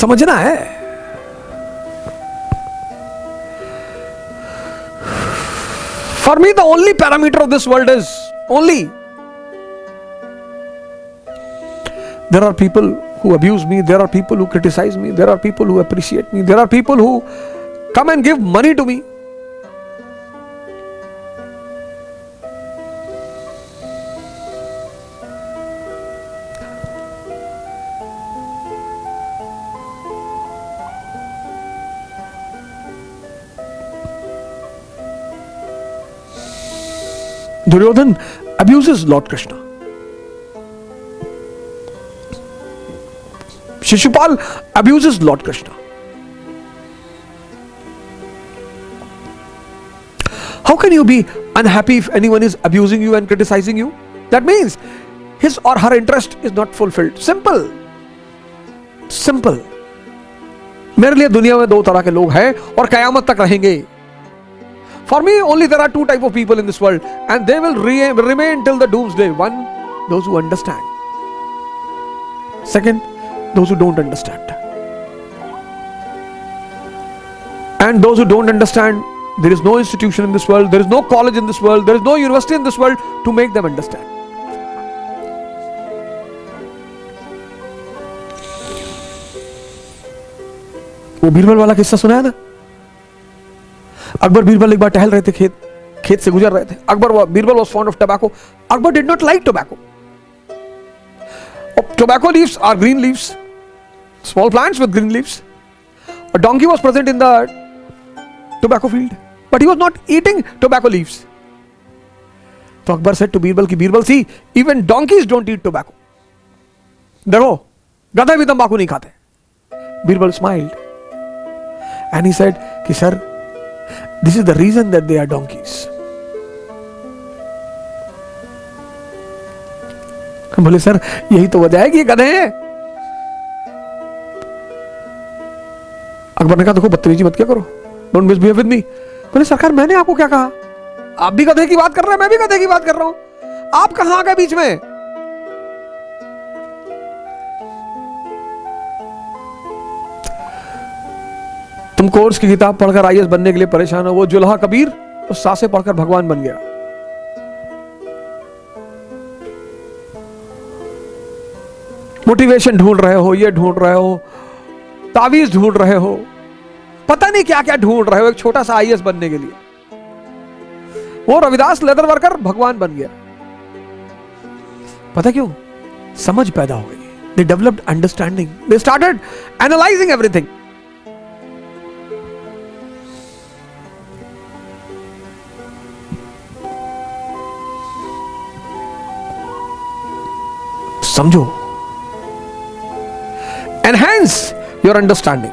समझना है। For me, the only parameter of this world is only. There are people who abuse me, there are people who criticize me, there are people who appreciate me, there are people who come and give money to me. Duryodhan abuses Lord Krishna. Shishupal abuses Lord Krishna. How can you be unhappy if anyone is abusing you and criticizing you? That means his or her interest is not fulfilled. Simple. Simple. मेरे लिए दुनिया में दो तरह के लोग हैं और कयामत तक रहेंगे. For me, only there are two type of people in this world, and they will remain till the doomsday. One, those who understand. Second, those who don't understand. And those who don't understand, there is no institution in this world, there is no college in this world, there is no university in this world to make them understand. वो बीरबल वाला किस्सा सुनाया ना? अकबर बीरबल एक बार टहल रहे थे, खेत से गुजर रहे थे. Birbal was fond of tobacco. Akbar did not like tobacco. Tobacco leaves are green leaves, small plants with green leaves. A donkey was present in the tobacco field, but he was not eating tobacco leaves. So Akbar said to Birbal ki Birbal, see, even donkeys don't eat tobacco. देखो, गधे भी तंबाकू नहीं खाते. Birbal smiled and he said कि sir, this is the reason that they are donkeys. बोले sir यही तो वजह है कि ये गधे हैं. अकबर ने कहा देखो बदतमीजी मत क्या करो, डोंट मिसबिहेव विद मी. बोले सरकार मैंने आपको क्या कहा? आप भी गधे की बात कर रहे हैं, मैं भी गधे की बात कर रहा हूं, आप कहां आ गए बीच में? तुम कोर्स की किताब पढ़कर आईएएस बनने के लिए परेशान हो, वो जुल्हा कबीर उस सासे पढ़कर भगवान बन गया. मोटिवेशन ढूंढ रहे हो, ये ढूंढ रहे हो, तावीज ढूंढ रहे हो, पता नहीं क्या क्या ढूंढ रहे हो एक छोटा सा आईएएस बनने के लिए. वो रविदास लेदर वर्कर भगवान बन गया. पता क्यों? समझ पैदा हो गई. They developed understanding, they started analysing everything. समझो, enhance your understanding.